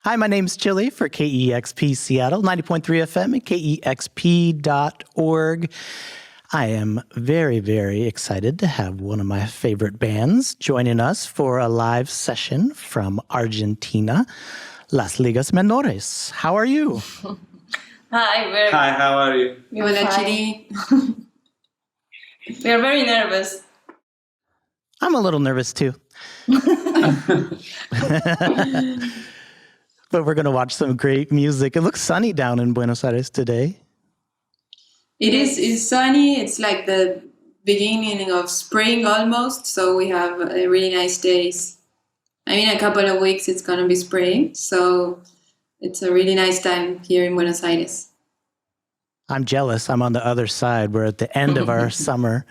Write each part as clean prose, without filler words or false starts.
Hi, my name's Chili for KEXP Seattle, 90.3 FM and KEXP.org. I am very, very excited to have one of my favorite bands joining us for a live session from Argentina, Las Ligas Menores. How are you? Hi, Hi, how are you? Hola, Chili. We are very nervous. I'm a little nervous too. But we're going to watch some great music. It looks sunny down in Buenos Aires today. It's sunny. It's like the beginning of spring almost. So we have really nice days. I mean, a couple of weeks it's going to be spring. So it's a really nice time here in Buenos Aires. I'm jealous. I'm on the other side. We're at the end of our summer,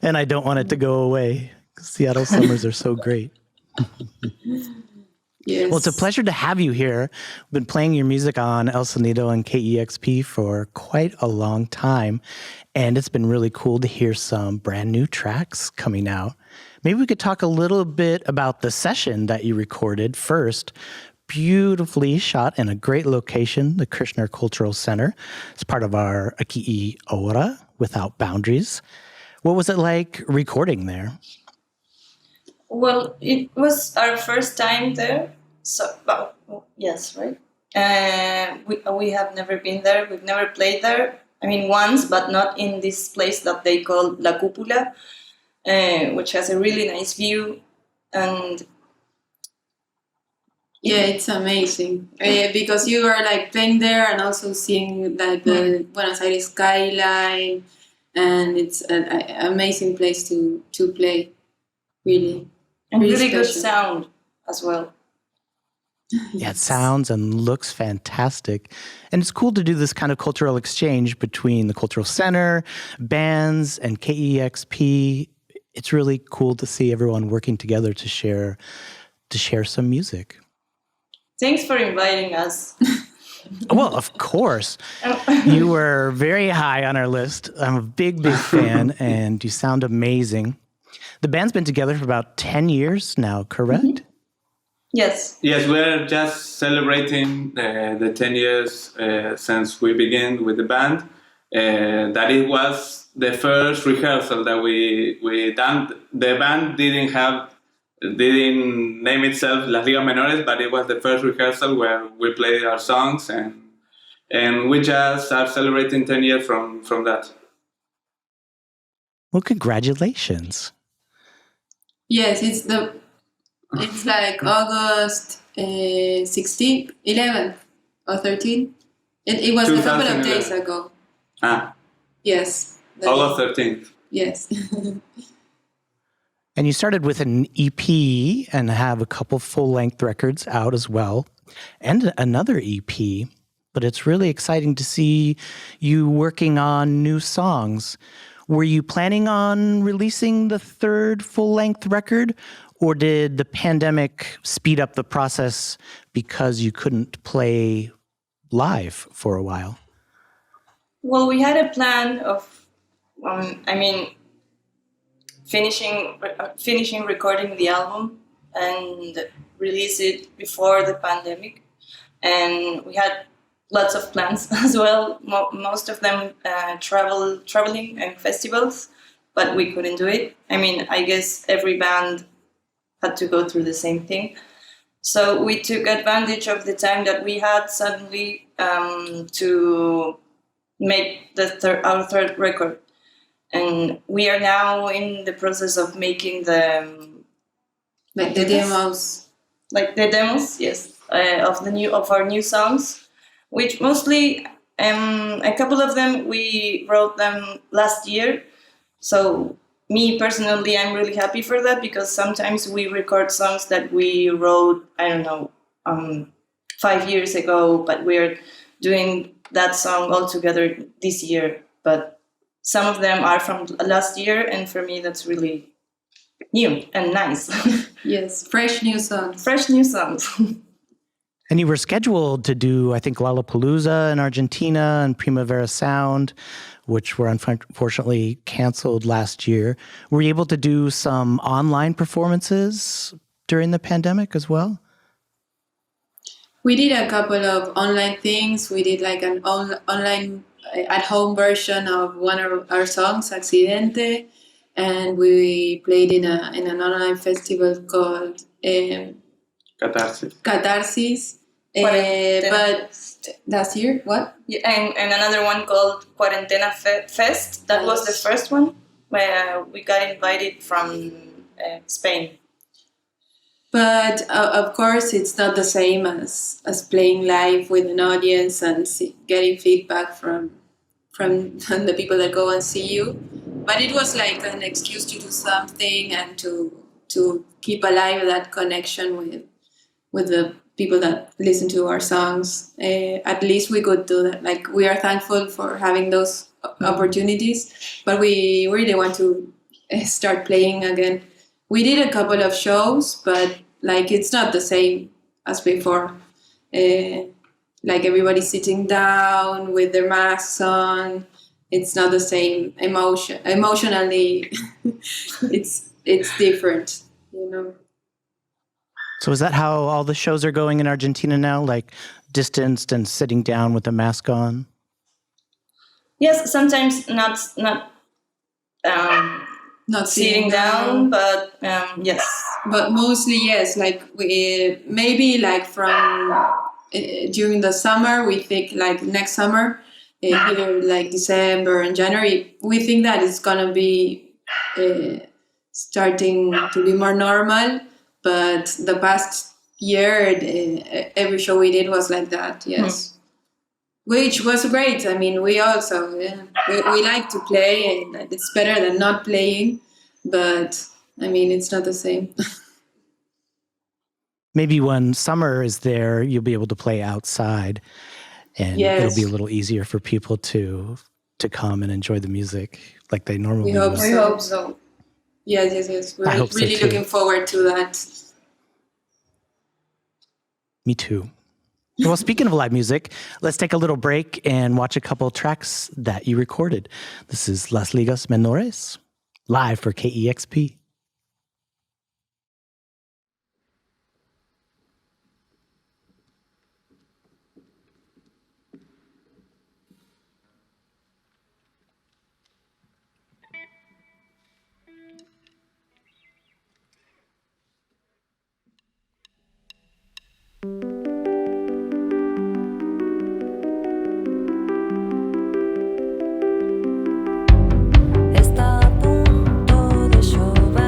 and I don't want it to go away. Seattle summers are so great. Yes. Well, it's a pleasure to have you here. I've been playing your music on El Sonido and KEXP for quite a long time, and it's been really cool to hear some brand new tracks coming out. Maybe we could talk a little bit about the session that you recorded first. Beautifully shot in a great location, the Kirchner Cultural Center. It's part of our Aquí y Ahora, Without Boundaries. What was it like recording there? Well, it was our first time there. So, well, yes, right? We have never been there. We've never played there. I mean, once, but not in this place that they call La Cúpula, which has a really nice view. And yeah, it's amazing because you are like playing there and also seeing like the Buenos Aires skyline, and it's an amazing place to play. Really. And really really good special. sound as well. Yeah, it sounds and looks fantastic. And it's cool to do this kind of cultural exchange between the Cultural Center, bands, and KEXP. It's really cool to see everyone working together to share some music. Thanks for inviting us. Well, of course. You were very high on our list. I'm a big, big fan, and you sound amazing. The band's been together for about 10 years now, correct? Mm-hmm. Yes. Yes, we're just celebrating the 10 years since we began with the band. That it was the first rehearsal that we done. The band didn't name itself Las Ligas Menores, but it was the first rehearsal where we played our songs, and we just are celebrating 10 years from that. Well, congratulations. Yes, it's like August 16th, 11th or 13th. It was a couple of 2011. days ago. Yes. August 13th. Yes. And you started with an EP and have a couple full-length records out as well, and another EP. But it's really exciting to see you working on new songs. Were you planning on releasing the third full-length record, or did the pandemic speed up the process because you couldn't play live for a while? Well, we had a plan of, finishing recording the album and release it before the pandemic. And we had lots of plans as well. Most of them traveling and festivals, but we couldn't do it. I mean, I guess every band had to go through the same thing. So we took advantage of the time that we had suddenly to make our third record. And we are now in the process of making the demos. Like the demos, yes, of our new songs, which mostly a couple of them we wrote them last year. So me personally, I'm really happy for that, because sometimes we record songs that we wrote, 5 years ago, but we're doing that song all together this year. But some of them are from last year, and for me, that's really new and nice. Yes, fresh new songs. Fresh new songs. And you were scheduled to do, I think, Lollapalooza in Argentina and Primavera Sound, which were unfortunately canceled last year. Were you able to do some online performances during the pandemic as well? We did a couple of online things. We did like an online at-home version of one of our songs, Accidente, and we played in an online festival called Catharsis. But last year, what? Yeah, and another one called Cuarentena Fest. That was the first one where we got invited from Spain. But of course, it's not the same as playing live with an audience and getting feedback from the people that go and see you. But it was like an excuse to do something and to keep alive that connection with the people that listen to our songs. At least we could do that. Like, we are thankful for having those opportunities, but we really want to start playing again. We did a couple of shows, but like, it's not the same as before. Like, everybody sitting down with their masks on. It's not the same emotionally. it's different, you know. So is that how all the shows are going in Argentina now? Like, distanced and sitting down with a mask on? Yes, sometimes not sitting down, but yes. But mostly yes. Like, we maybe like from during the summer, we think like next summer, either like December and January, we think that it's gonna be starting to be more normal. But the past year, every show we did was like that, yes. Which was great. I mean, we also, we like to play, and it's better than not playing. But, I mean, it's not the same. Maybe when summer is there, you'll be able to play outside. And it'll be a little easier for people to come and enjoy the music like they normally would. We hope so. Yes. We're really looking forward to that. Me too. Well, speaking of live music, let's take a little break and watch a couple of tracks that you recorded. This is Las Ligas Menores, live for KEXP. Está a punto de llover.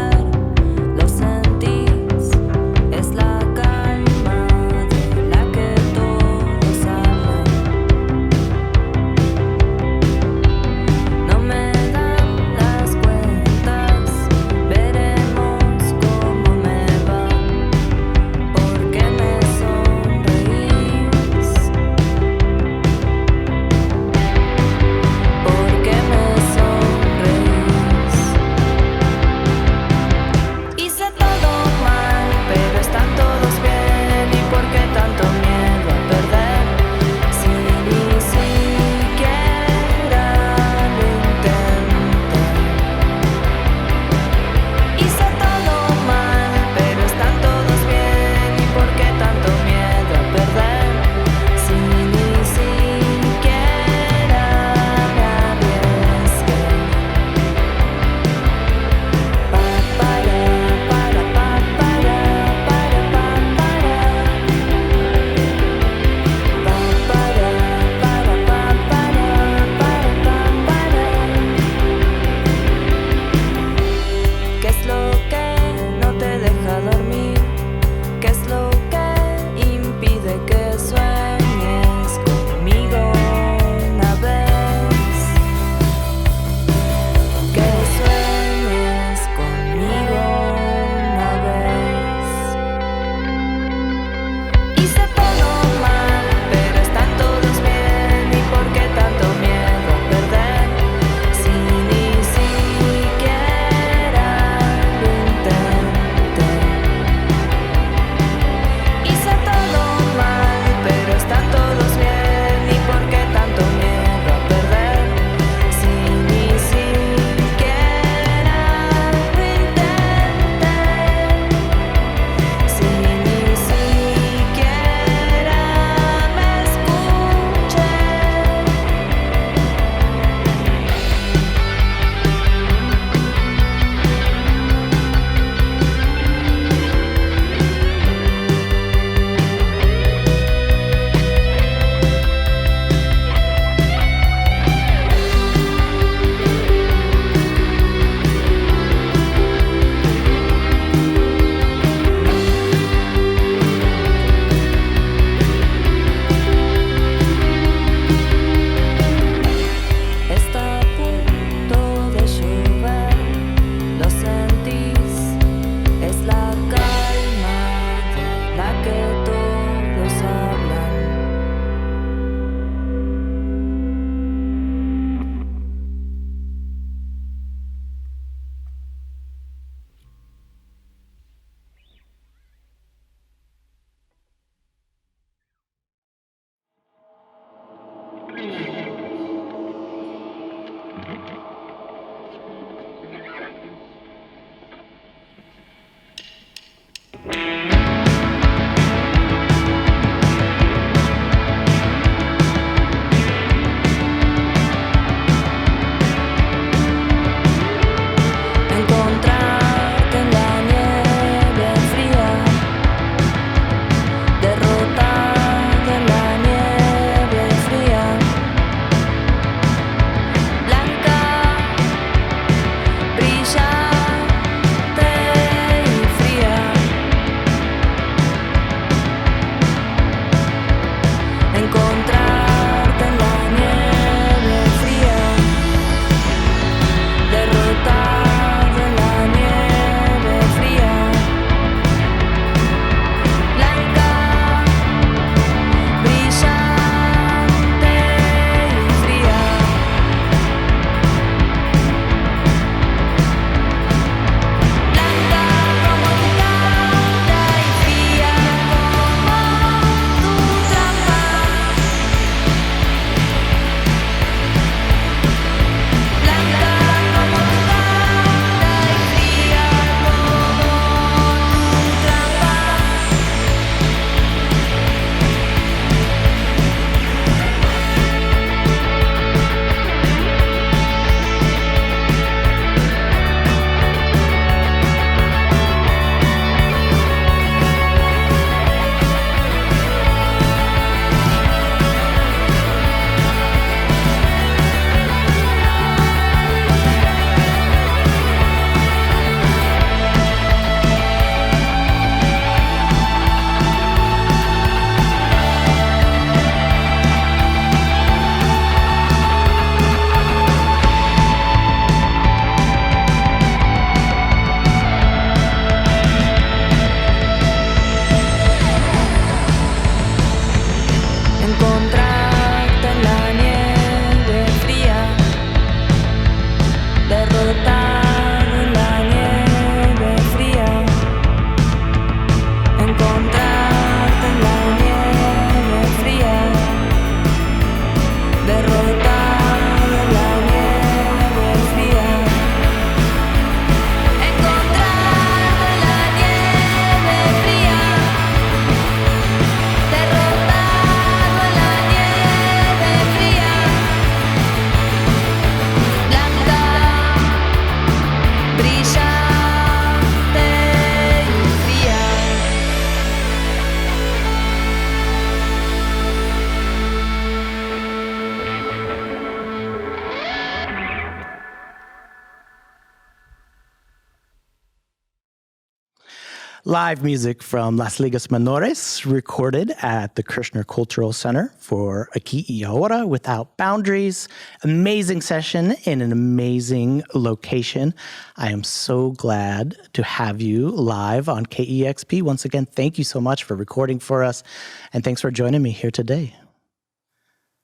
Live music from Las Ligas Menores, recorded at the Kirchner Cultural Center for Aquí y Ahora Without Boundaries. Amazing session in an amazing location. I am so glad to have you live on KEXP. Once again, thank you so much for recording for us, and thanks for joining me here today.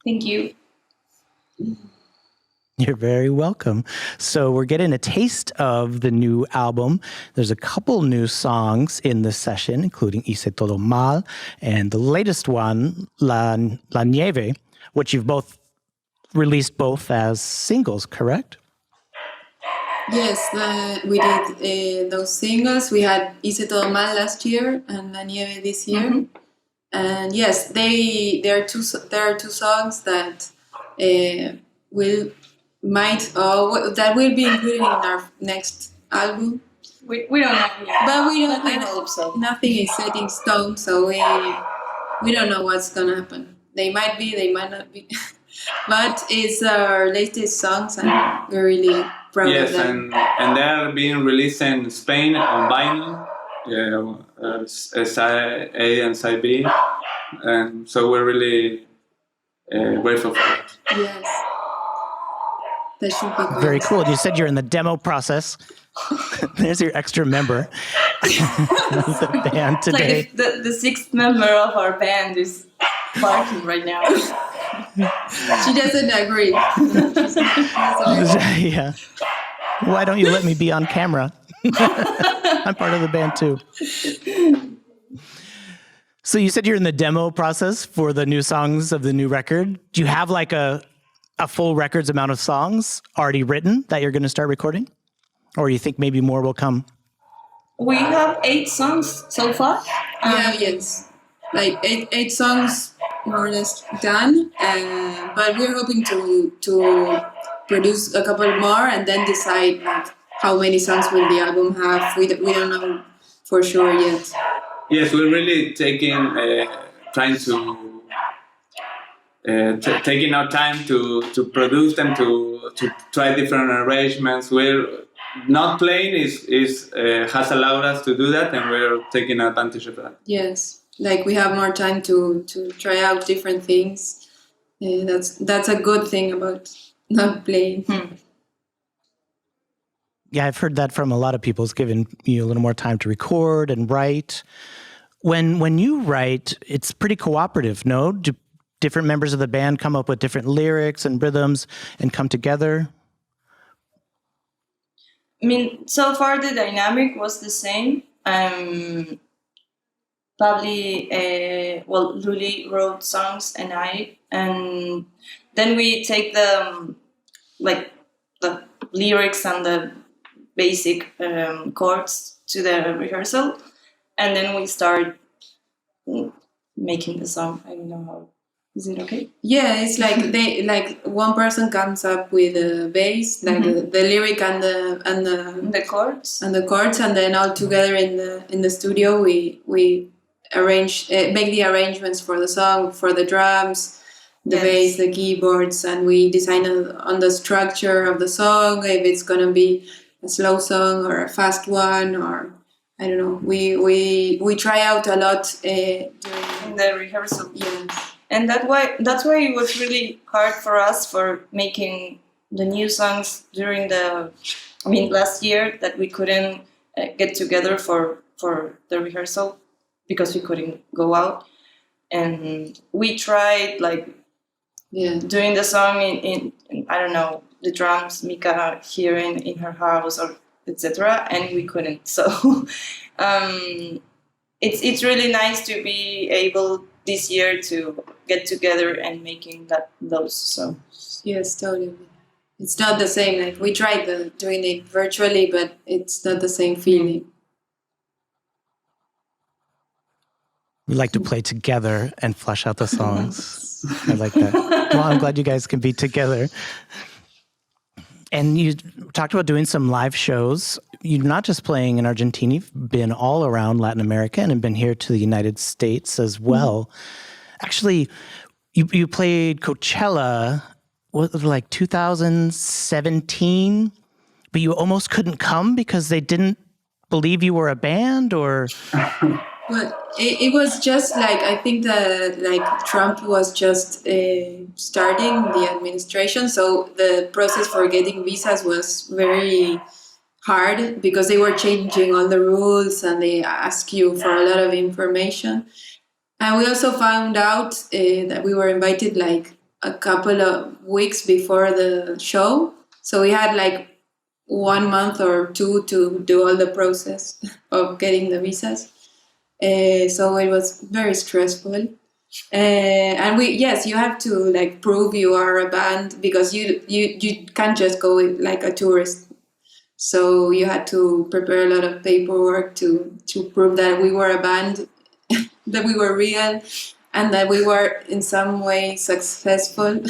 Thank you. You're very welcome. So we're getting a taste of the new album. There's a couple new songs in this session, including Hice, todo mal, and the latest one, La Nieve, which you've both released both as singles, correct? Yes, we did those singles. We had Hice todo mal last year and La Nieve this year. Mm-hmm. And yes, there are two songs that that will be included in our next album. We don't know yet. But we don't. I hope so. Nothing is set in stone, so we don't know what's gonna happen. They might be, they might not be. But it's our latest songs, and we're really proud of them. Yes, and they are being released in Spain on vinyl, side A and side B, and so we're really grateful for it. Yes. That should be good. Very cool. You said you're in the demo process. There's your extra member of the band today. Like the sixth member of our band is barking right now. She doesn't agree. Yeah. Why don't you let me be on camera? I'm part of the band too. So you said you're in the demo process for the new songs of the new record. Do you have like a full record's amount of songs already written that you're going to start recording? Or you think maybe more will come? We have 8 songs so far. Yes. Like eight songs more or less done. But we're hoping to produce a couple more and then decide like how many songs will the album have. We don't know for sure yet. Yes, we're really trying taking our time to produce them, to try different arrangements. We're not playing has allowed us to do that, and we're taking advantage of that. Yes, like we have more time to try out different things. That's a good thing about not playing. Yeah, I've heard that from a lot of people. It's given you a little more time to record and write. When you write, it's pretty cooperative, no? Do different members of the band come up with different lyrics and rhythms and come together? I mean, so far the dynamic was the same. Luli wrote songs and then we take the lyrics and the basic chords to the rehearsal, and then we start making the song. I don't know how. Is it okay? Yeah, it's like one person comes up with a bass, like the lyric and the chords and then all together in the studio we arrange, make the arrangements for the song, for the drums, the bass, the keyboards, and we design on the structure of the song, if it's gonna be a slow song or a fast one, or I don't know. We try out a lot during the rehearsal. Yes. And that's why it was really hard for us for making the new songs during last year, that we couldn't get together for the rehearsal because we couldn't go out. And we tried doing the song in I don't know, the drums, Mika here in her house or etc. And we couldn't. So it's really nice to be able this year to get together and making those songs. Yes, totally. It's not the same. Like we tried doing it virtually, but it's not the same feeling. We like to play together and flesh out the songs. I like that. Well, I'm glad you guys can be together. And you talked about doing some live shows. You're not just playing in Argentina, you've been all around Latin America and have been here to the United States as well. Actually, you played Coachella, what was it, like 2017, but you almost couldn't come because they didn't believe you were a band, or? Well, it was just like, I think that like Trump was just starting the administration, so the process for getting visas was very hard because they were changing all the rules and they ask you for a lot of information. And we also found out that we were invited like a couple of weeks before the show, so we had like 1 month or two to do all the process of getting the visas. So it was very stressful, and you have to like prove you are a band because you can't just go like a tourist. So you had to prepare a lot of paperwork to prove that we were a band, that we were real, and that we were in some way successful.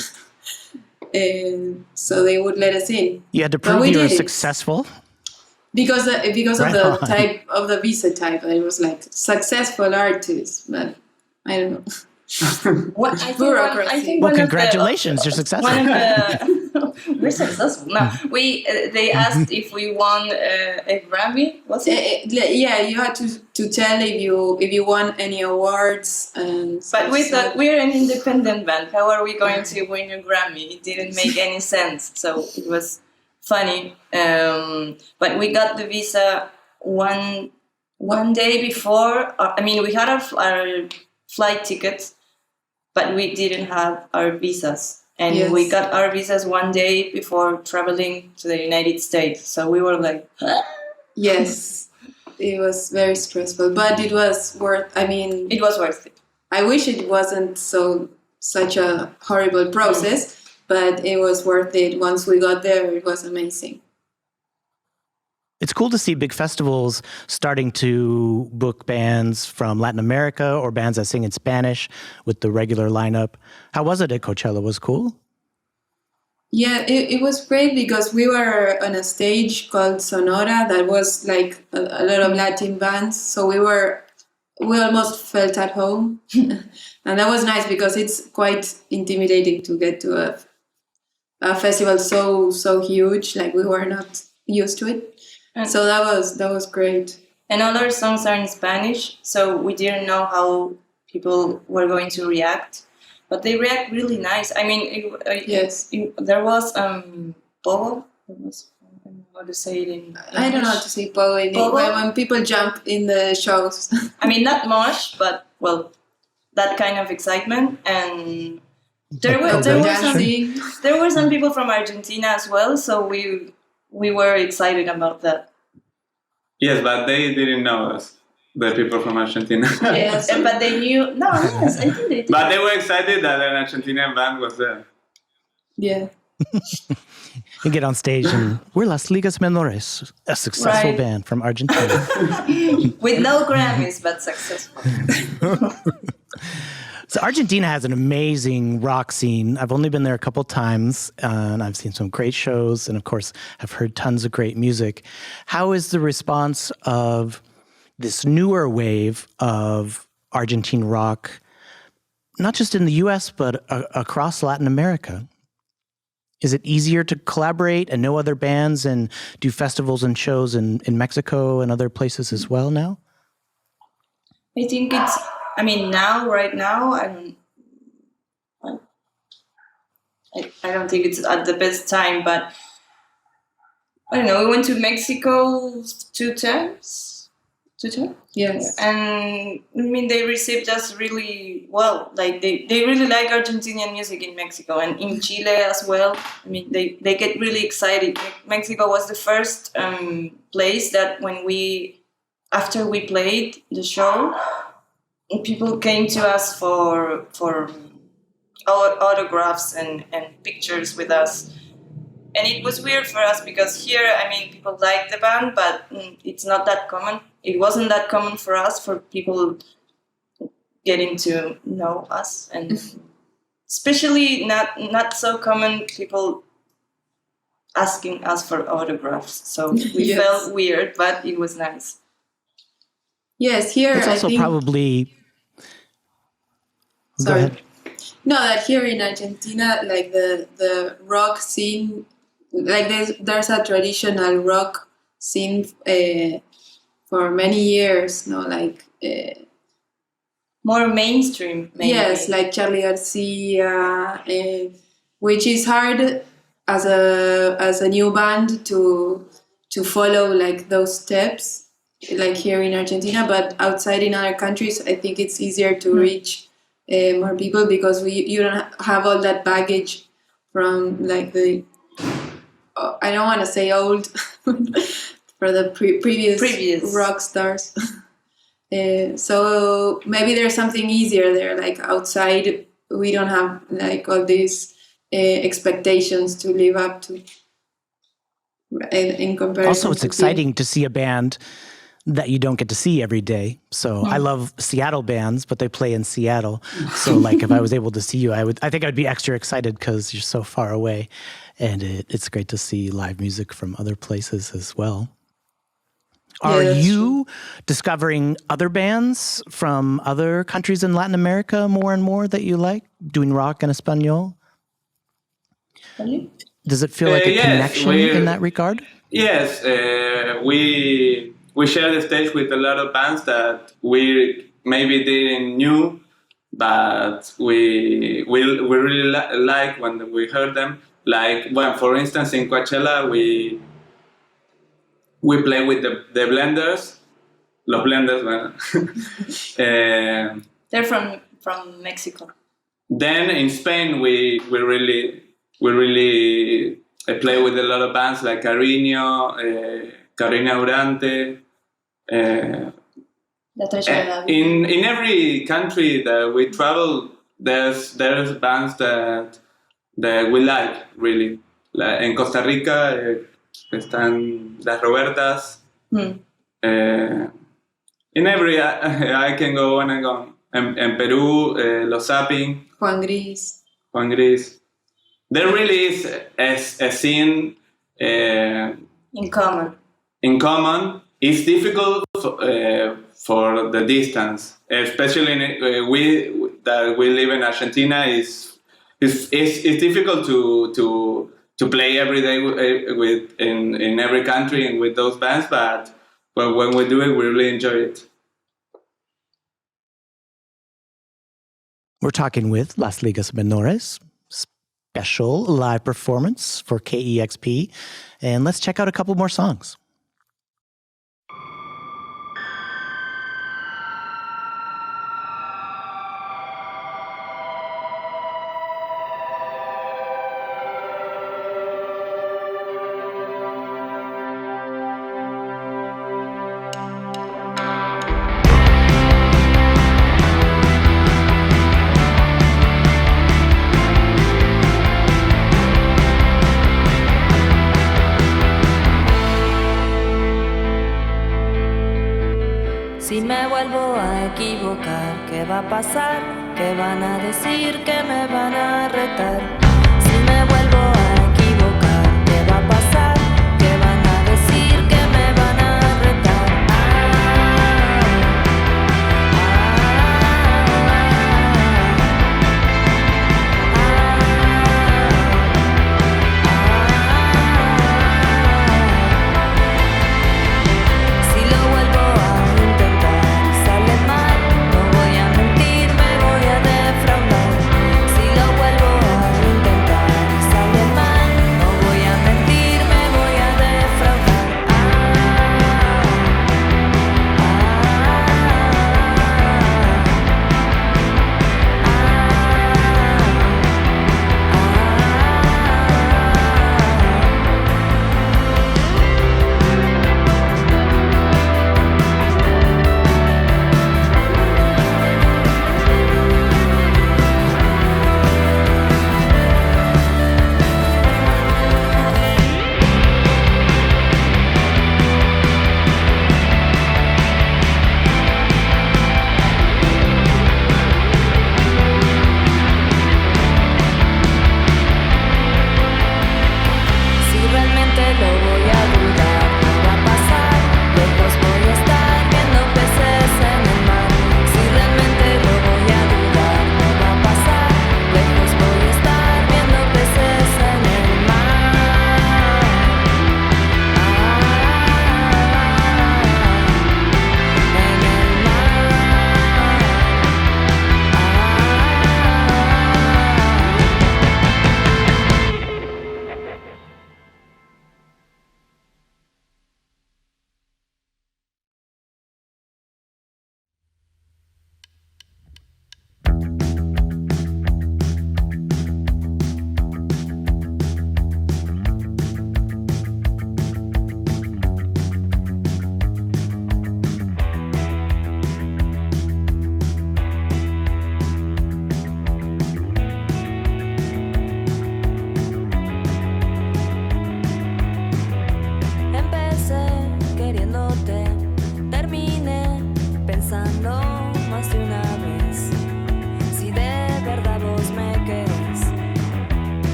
So they would let us in. You had to prove you were successful. Because Right of the on. type of the visa type, it was like successful artist, but I don't know. I think Well, one congratulations, you're successful. We're successful. No, they asked if we won a Grammy. Was it? Yeah, you had to tell if you won any awards, and But we thought we're an independent band. How are we going to win a Grammy? It didn't make any sense. So it was funny. But we got the visa one day before. I mean, we had our flight tickets, but we didn't have our visas. And Yes. we got our visas one day before traveling to the United States. So we were like, Yes, it was very stressful, but it was worth. I mean, it was worth it. I wish it wasn't such a horrible process, but it was worth it. Once we got there, it was amazing. It's cool to see big festivals starting to book bands from Latin America or bands that sing in Spanish with the regular lineup. How was it at Coachella? Was it cool? Yeah, it was great because we were on a stage called Sonora that was like a lot of Latin bands. So we almost felt at home. And that was nice because it's quite intimidating to get to a festival so huge. Like we were not used to it. So that was great. And all our songs are in Spanish, so we didn't know how people were going to react. But they react really nice. I mean, Yes. there was Pogo. I don't know how to say it in English. I don't know how to say pogo Pogo? when people jump in the shows. I mean, not much, but, well, that kind of excitement. And there were some people from Argentina as well, so we were excited about that. Yes, but they didn't know us, the people from Argentina. Yes, but they knew. No, yes, I think they did. But they were excited that an Argentinian band was there. Yeah. You get on stage and we're Las Ligas Menores, a successful Right. band from Argentina. With no Grammys, but successful. So Argentina has an amazing rock scene. I've only been there a couple times, and I've seen some great shows, and of course, I've heard tons of great music. How is the response of this newer wave of Argentine rock, not just in the U.S., but across Latin America? Is it easier to collaborate and know other bands and do festivals and shows in Mexico and other places as well now? I think right now, I don't think it's at the best time, but I don't know. We went to Mexico 2 times. 2 times? Yes. And I mean, they received us really well. Like they really like Argentinian music in Mexico and in Chile as well. I mean, they get really excited. Mexico was the first place that after we played the show, people came to us for autographs and pictures with us. And it was weird for us because here, I mean, people like the band, but it's not that common. It wasn't that common for us, for people getting to know us. And especially not so common people asking us for autographs. So we Yes. felt weird, but it was nice. Yes, here It's I also think... probably... Go Sorry. ahead. No, that here in Argentina, like the rock scene, like there's a traditional rock scene for many years, more mainstream, maybe. Yes, like Charlie Garcia, which is hard as a new band to follow like those steps, like here in Argentina. But outside in other countries, I think it's easier to reach more people because you don't have all that baggage from like the I don't want to say old for the previous rock stars. So maybe there's something easier there. Like outside, we don't have like all these expectations to live up to. In comparison, also, it's exciting to see a band that you don't get to see every day. So I love Seattle bands, but they play in Seattle. So like if I was able to see you, I think I'd be extra excited because you're so far away, and it's great to see live music from other places as well. Are you discovering other bands from other countries in Latin America more and more that you like, doing rock in Espanol? Does it feel like a connection in that regard? Yes, we share the stage with a lot of bands that we maybe didn't knew, but we really like when we heard them. Like, well, for instance, in Coachella, we play with the Blenders, los Blenders. They're from Mexico. Then in Spain, we really play with a lot of bands like Cariño, Carina Durante. In every country that we travel, there's bands that we like really. Like in Costa Rica están las Robertas. In every I can go on and go. En Peru, Los Zapping. Juan Gris. There really is a scene in common. It's difficult for the distance, especially we live in Argentina. It's difficult to play every day in every country and with those bands, but when we do it, we really enjoy it. We're talking with Las Ligas Menores, special live performance for KEXP, and let's check out a couple more songs. Si me vuelvo a equivocar, ¿qué va a pasar? ¿Qué van a decir? ¿Qué me van a retar? Si me vuelvo a equivocar, ¿qué va a pasar? ¿Qué van a decir? ¿Qué me van a retar? Si lo vuelvo a intentar y sale mal, no voy a mentir, me voy a defraudar. Si lo vuelvo a intentar y sale mal,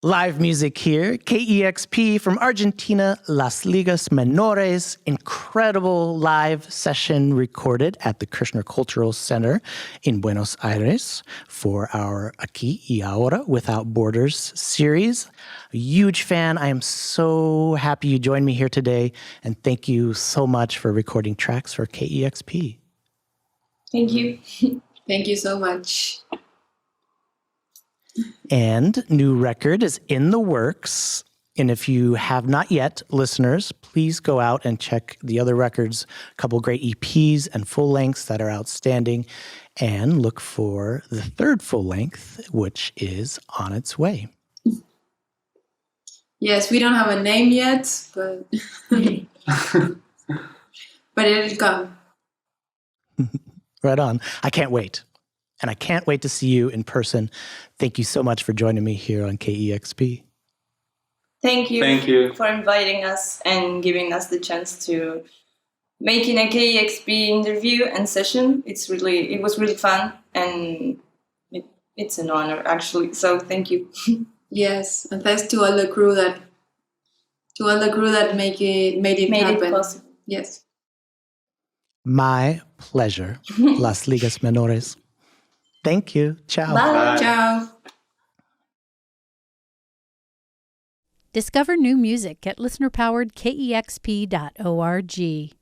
Live music here, KEXP from Argentina, Las Ligas Menores. Incredible live session recorded at the Kirchner Cultural Center in Buenos Aires for our Aquí y Ahora Without Borders series. A huge fan. I am so happy you joined me here today, and thank you so much for recording tracks for KEXP. Thank you. Thank you so much. And new record is in the works. And if you have not yet, listeners, please go out and check the other records, a couple great EPs and full lengths that are outstanding, and look for the third full length, which is on its way. Yes, we don't have a name yet, but but it'll come. Right on. I can't wait. And I can't wait to see you in person. Thank you so much for joining me here on KEXP. Thank you. Thank you for inviting us and giving us the chance to making a KEXP interview and session. It was really fun, and it's an honor actually. So thank you. Yes, and thanks to all the crew that made it happen. It possible. Yes. My pleasure. Las Ligas Menores. Thank you. Ciao. Bye. Ciao. Discover new music at listener-powered KEXP.org.